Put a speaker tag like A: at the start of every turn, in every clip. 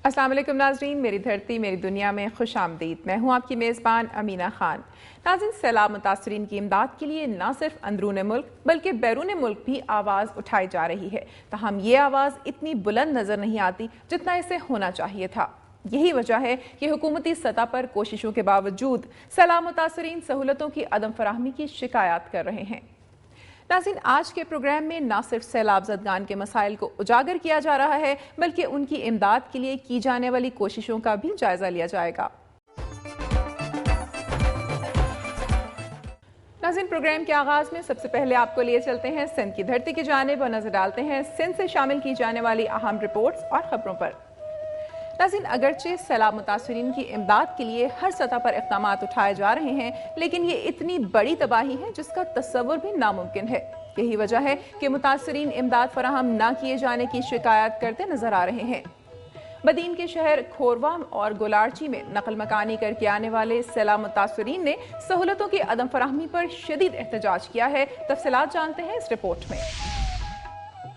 A: अस्सलाम वालेकुम नाज़रीन, मेरी धरती मेरी दुनिया में खुश आमदीद। मैं हूँ आपकी मेज़बान अमीना खान। नाज़रीन, सैलाब मुतासरीन की इमदाद के लिए न सिर्फ अंदरून मुल्क बल्कि बैरून मुल्क भी आवाज़ उठाई जा रही है। ताहम ये आवाज़ इतनी बुलंद नज़र नहीं आती जितना इसे होना चाहिए था। यही वजह है कि हुकूमती सतह पर कोशिशों के बावजूद सैलाब मुतासरीन सहूलतों की अदम फराहमी की शिकायत कर रहे हैं। नाज़रीन, आज के प्रोग्राम में न सिर्फ सैलाब ज़दगान के मसाइल को उजागर किया जा रहा है बल्कि उनकी इमदाद के लिए की जाने वाली कोशिशों का भी जायजा लिया जाएगा। नाज़रीन, प्रोग्राम के आगाज में सबसे पहले आपको लिए चलते हैं सिंध की धरती की जानिब और नजर डालते हैं सिंध से शामिल की जाने वाली अहम रिपोर्ट्स और खबरों पर। नाज़रीन, अगरचे सैलाब मुतासरीन की इमदाद के लिए हर सतह पर इक़दामात उठाए जा रहे हैं, लेकिन ये इतनी बड़ी तबाही है जिसका तस्वुर भी नामुमकिन है। यही वजह है कि मुतासरीन इमदाद फराहम न किए जाने की शिकायत करते नजर आ रहे हैं। बदीन के शहर खोरवा और गोलारची में नकल मकानी करके आने वाले सैलाब मुतासरीन ने सहूलतों की अदम फराहमी पर शदीद एहतजाज किया है। तफसीलात जानते हैं इस रिपोर्ट में।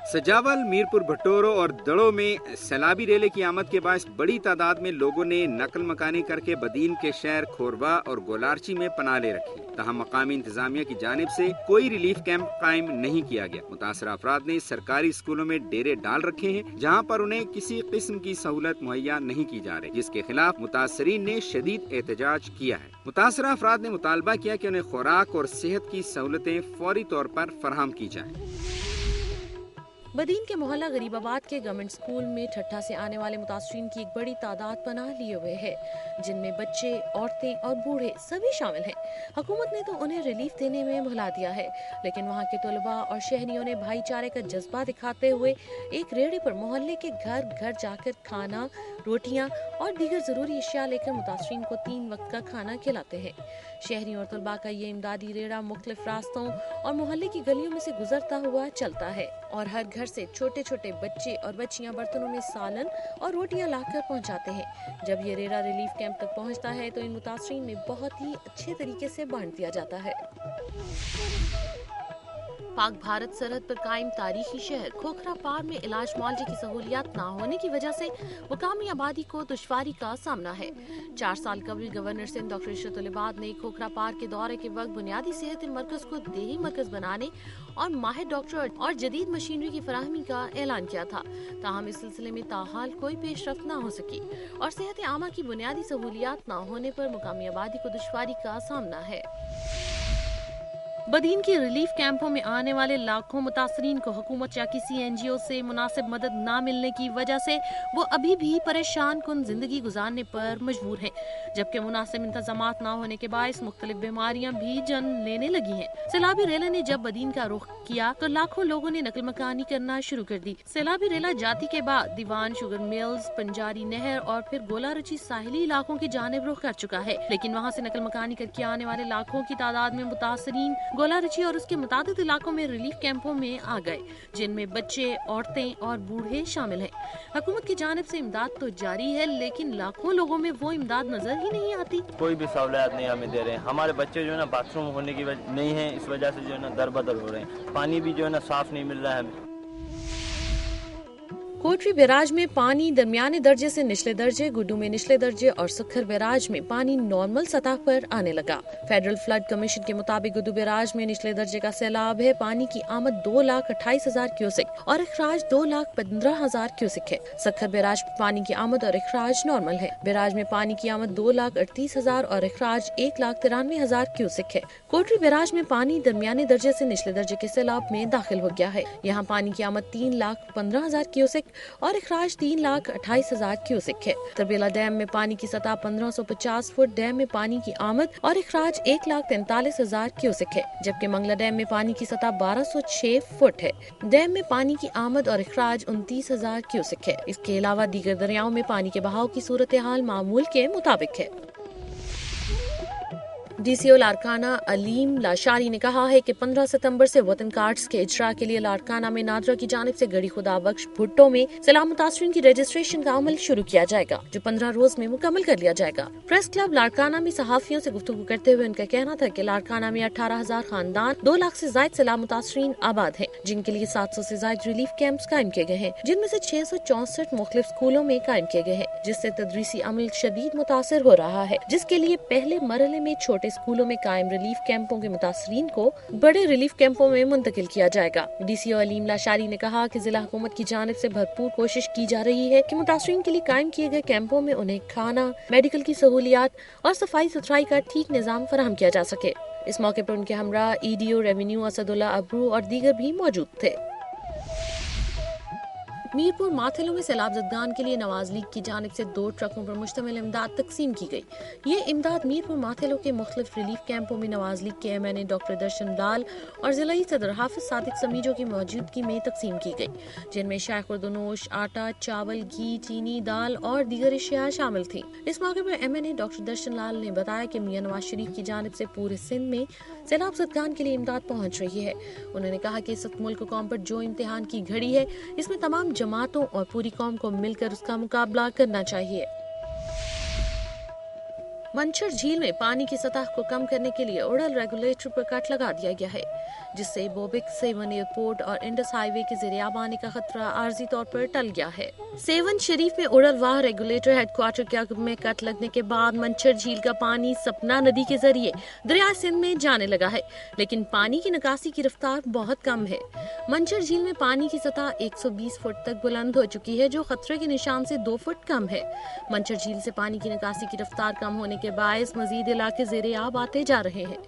B: सजावल, मीरपुर, भटोरो और दड़ों में सैलाबी रेले की आमद के बायस बड़ी तादाद में लोगों ने नकल मकानी करके बदीन के शहर खोरवा और गोलारची में पनाह ले रखी। तहम मकामी इंतजामिया की जानिब से कोई रिलीफ कैंप कायम नहीं किया गया। मुतासरा अफराद ने सरकारी स्कूलों में डेरे डाल रखे हैं जहाँ पर उन्हें किसी किस्म की सहूलत मुहैया नहीं की जा रही, जिसके खिलाफ मुतासरीन ने शदीद एहतजाज किया है। मुतासरा अफराद ने मुतालबा किया कि उन्हें खुराक और सेहत की सहूलतें फौरी तौर पर फराहम की जाएं।
C: बदीन के मोहल्ला गरीबाबाद के गवर्नमेंट स्कूल में ठट्ठा से आने वाले मुतासरीन की एक बड़ी तादाद पनाह लिए हुए है, जिनमें बच्चे, औरतें और बूढ़े सभी शामिल हैं। हुकूमत ने तो उन्हें रिलीफ देने में भुला दिया है, लेकिन वहाँ के तलबा और शहरियों ने भाईचारे का जज्बा दिखाते हुए एक रेहड़ी पर मोहल्ले के घर घर जाकर खाना, रोटियाँ और दीगर जरूरी अशिया लेकर मुतासरीन को 3 वक्त का खाना खिलाते हैं। शहरियों और तलबा का ये इमदादी रेड़ा मुख्तलिफ रास्तों और मोहल्ले की गलियों में से गुजरता हुआ चलता है और हर घर से छोटे छोटे बच्चे और बच्चियां बर्तनों में सालन और रोटियां लाकर पहुंचाते हैं। जब ये रेड़ा रिलीफ कैंप तक पहुंचता है तो इन मुतासरीन में बहुत ही अच्छे तरीके से बांट दिया जाता है। पाक भारत सरहद पर कायम तारीखी शहर खोखरा पार में इलाज मुआवजे की सहूलियात न होने की वजह से मुकामी आबादी को दुश्वारी का सामना है। 4 साल कबल गवर्नर सिंध डॉक्टर इशरतुल इबाद ने खोखरा पार के दौरे के वक्त बुनियादी सेहत मरकज को देही मरकज बनाने और माहिर डॉक्टर और जदीद मशीनरी की फराहमी का ऐलान किया था। ताहम इस सिलसिले में ताहाल कोई पेशरफ्त न हो सकी और सेहत आमा की बुनियादी सहूलियात न होने पर मुकामी आबादी को दुश्वारी का सामना है। बदीन के रिलीफ कैंपों में आने वाले लाखों मुतासरीन को हुकूमत या किसी NGO से मुनासिब मदद न मिलने की वजह से वो अभी भी परेशान कुन जिंदगी गुजारने पर मजबूर हैं, जबकि मुनासिब इंतजामात न होने के बायस मुख्तलिफ बीमारियां भी जन्म लेने लगी हैं। सैलाबी रेला ने जब बदीन का रुख किया तो लाखों लोगों ने नकल मकानी करना शुरू कर दी। सैलाबी रेला जाती के बाद दीवान, शुगर मिल्स, पंजारी नहर और फिर गोलारची साहिली इलाकों की जानिब रुख कर चुका है, लेकिन वहाँ से नकल मकानी करके आने वाले लाखों की तादाद में मुतासरीन गोलारची और उसके मुताबिक इलाकों में रिलीफ कैंपों में आ गए, जिनमें बच्चे, औरतें और बूढ़े शामिल हैं। हुकूमत की जानिब से इमदाद तो जारी है, लेकिन लाखों लोगों में वो इमदाद नजर ही नहीं आती।
D: कोई भी सहूलियत नहीं हमें दे रहे हैं। हमारे बच्चे जो है ना बाथरूम होने की वजह नहीं है, इस वजह से जो है ना दर बदर हो रहे हैं। पानी भी जो है ना साफ नहीं मिल रहा है।
C: कोटरी बैराज में पानी दरमियाने दर्जे से निचले दर्जे, गुड्डू में निचले दर्जे और सुखर बैराज में पानी नॉर्मल सतह पर आने लगा। फेडरल फ्लड कमीशन के मुताबिक गुड्डू बैराज में निचले दर्जे का सैलाब है। पानी की आमद 2,28,000 क्यूसेक और इखराज 2,15,000 क्यूसेक है। सुखर बैराज में पानी की आमद और इखराज नॉर्मल है। बैराज में पानी की आमद 2,38,000 और इखराज 1,93,000 क्यूसेक है। कोटरी बैराज में पानी दरमियाने दर्जे से निचले दर्जे के सैलाब में दाखिल हो गया है। यहाँ पानी की आमद 3,15,000 क्यूसेक और इखराज 3,28,000 क्यूसेक है। तरबेला डैम में पानी की सतह 1,550 फुट, डैम में पानी की आमद और इखराज 1,43,000 क्यूसेक है, जबकि मंगला डैम में पानी की सतह 1,206 फुट है। डैम में पानी की आमद और इखराज 29,000 क्यूसेक है। इसके अलावा दीगर दरियाओं में पानी के बहाव की सूरत हाल मामूल के मुताबिक है। DCO लाड़काना अलीम लाशारी ने कहा है कि 15 सितंबर से वतन कार्ड्स के इजरा के लिए लाड़काना में नादरा की जानिब से गड़ी खुदा बख्श भुट्टो में सैलाब मुतासरीन की रजिस्ट्रेशन का अमल शुरू किया जाएगा, जो 15 रोज में मुकम्मल कर लिया जाएगा। प्रेस क्लब लाड़काना में सहाफियों से गुफ्तगू करते हुए उनका कहना था कि लाड़काना में 18,000 खानदान 2 लाख से ज्यादा सैलाब मुतासरीन आबाद हैं, जिनके लिए 700 से ज्यादा रिलीफ कैंप्स कायम किए गए हैं, जिनमें से 664 मुख्तलिफ स्कूलों में कायम किए गए हैं, जिससे तदरीसी अमल शदीद मुतासर हो रहा है, जिसके लिए पहले मरहले में छोटे स्कूलों में कायम रिलीफ कैंपों के मुतासरीन को बड़े रिलीफ कैंपों में मुंतकिल किया जाएगा। DCO अलीम लाशारी ने कहा कि जिला हुकूमत की जानिब से भरपूर कोशिश की जा रही है कि मुतासरीन के लिए कायम किए गए कैंपों में उन्हें खाना, मेडिकल की सहूलियात और सफाई सुथराई का ठीक निज़ाम फराहम किया जा सके। इस मौके पर उनके हमरा EDO रेवेन्यू असदुल्ला अब्रू और दीगर भी मौजूद थे। मीरपुर माथेलो में सैलाब ज़दगान के लिए नवाज लीग की जानिब से 2 ट्रकों पर मुश्तमिल इमदाद तकसीम की गई। ये इमदाद मीरपुर माथेलो के मुख्तलिफ रिलीफ कैंपों में नवाज लीग के MNA डॉक्टर दर्शन लाल और जिलाई सदर हाफिज सादिक समीजों की मौजूदगी में तकसीम की गई, जिनमें शाय खुर्दनोश, आटा, चावल, घी, चीनी, दाल और दीगर अशिया शामिल थी। इस मौके पर MNA डॉक्टर दर्शन लाल ने बताया कि मियां नवाज शरीफ की जानिब से पूरे सिंध में सैलाब ज़दगान के लिए इमदाद पहुँच रही है। उन्होंने कहा कि इस वक्त मुल्क कौम पर जो इम्तिहान की घड़ी है, इसमें तमाम जमातों और पूरी कौम को मिलकर उसका मुकाबला करना चाहिए। मंचर झील में पानी की सतह को कम करने के लिए उड़ल रेगुलेटर पर कट लगा दिया गया है, जिससे बोबिक, सेवन एयरपोर्ट और इंडस हाईवे के ज़रिए आने का खतरा आर्जी तौर पर टल गया है। सेवन शरीफ में उड़ल वाह रेगुलेटर हेडक्वार्टर के अगब में कट लगने के बाद मंचर झील का पानी सपना नदी के जरिए दरिया सिंध में जाने लगा है, लेकिन पानी की निकासी की रफ्तार बहुत कम है। मंचर झील में पानी की सतह 120 फुट तक बुलंद हो चुकी है, जो खतरे के निशान से 2 फुट कम है। मंचर झील से पानी की निकासी की रफ्तार कम होने के बायस मजीद इलाके ज़ेरे आब आते जा रहे हैं।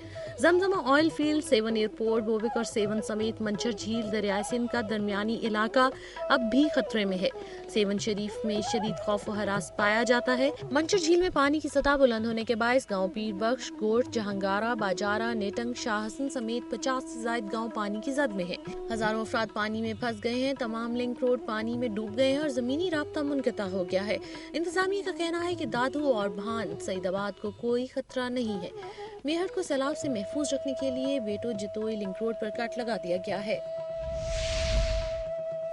C: Zamzama oil field, Sehwan airport, बोबिक और सेवन समेत मंचर झील दरियाए सिंध का दरमियानी इलाका अब भी खतरे में है। सेवन शरीफ में शदीद खौफ व हरास पाया जाता है। मंचर झील में पानी की सतह बुलंद होने के बायस गांव पीर बख्श, गोट, जहांगारा, बाजारा, नेटंग, शाह हसन समेत 50 से ज्यादा गांव पानी की जद में है। हजारों अफराद पानी में फंस गए हैं, तमाम लिंक रोड पानी में डूब गए हैं और जमीनी राब्ता मुनक़ता हो गया है। इंतजामिया का कहना है कि दादू और भान सईदाबाद को कोई खतरा नहीं है। मेहर को सैलाब से महफूज रखने के लिए बेटो जितोई लिंक रोड पर कट लगा दिया गया है।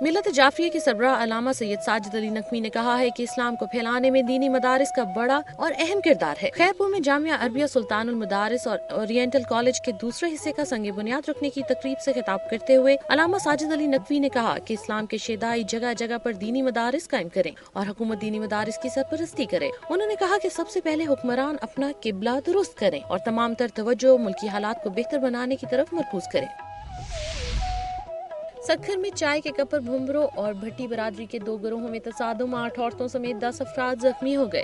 C: मिलत जाफरिया के सरबराह अल्लामा सैयद साजिद अली नकवी ने कहा है कि इस्लाम को फैलाने में दीनी मदारिस का बड़ा और अहम किरदार है। खैरपुर में जामिया अरबिया सुल्तानुल मदारिस और ओरिएंटल कॉलेज के दूसरे हिस्से का संगे बुनियाद रखने की तकरीब से खिताब करते हुए अल्लामा साजिद अली नकवी ने कहा कि इस्लाम के शेदाई जगह जगह पर दीनी मदारिस कायम करें और हुकूमत दीनी मदारिस की सरपरस्ती करे। उन्होंने कहा कि सबसे पहले हुक्मरान अपना किबला दुरुस्त करें और तमाम तर तवज्जो मुल्की हालात को बेहतर बनाने की तरफ मरकूज करें। सक्खर में चाय के कप पर भुम्बरों और भट्टी बरादरी के 2 गिरोहों में तसादुम, 8 औरतों समेत 10 अफराद जख्मी हो गए।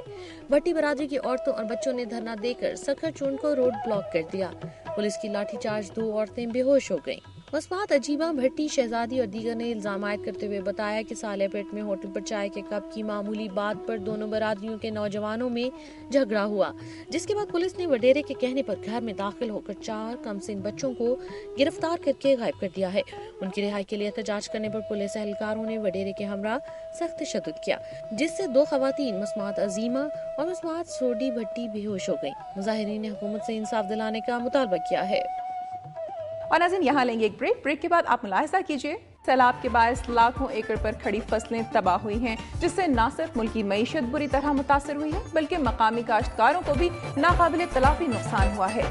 C: भट्टी बरादरी की औरतों और बच्चों ने धरना देकर सक्खर चुन को रोड ब्लॉक कर दिया। पुलिस की लाठीचार्ज 2 औरतें बेहोश हो गईं। मस्मात अजीबा, भट्टी, शहजादी और दीगर ने इल्जाम आयद करते हुए बताया कि सालेपेट में होटल पर चाय के कप की मामूली बात पर दोनों बरादरियों के नौजवानों में झगड़ा हुआ, जिसके बाद पुलिस ने वडेरे के कहने पर घर में दाखिल होकर 4 कमसिन बच्चों को गिरफ्तार करके गायब कर दिया है। उनकी रिहाई के लिए एहतजाज करने पर पुलिस एहलकारों ने वडेरे के हमरा सख्त तशद्दुद किया, जिससे 2 खवातीन मस्मात अजीमा और मस्मात सोडी भट्टी बेहोश हो गयी। मुजाहिरीन ने हुकूमत से इंसाफ दिलाने का मुतालबा किया है।
A: और नाज़रीन, यहाँ लेंगे एक ब्रेक के बाद आप मुलाहिजा कीजिए, सैलाब के बायस लाखों एकड़ पर खड़ी फसलें तबाह हुई हैं, जिससे न सिर्फ मुल्की मईशत बुरी तरह मुतासर हुई है, बल्कि मकामी काश्तकारों को भी नाकाबिले तलाफी नुकसान हुआ है।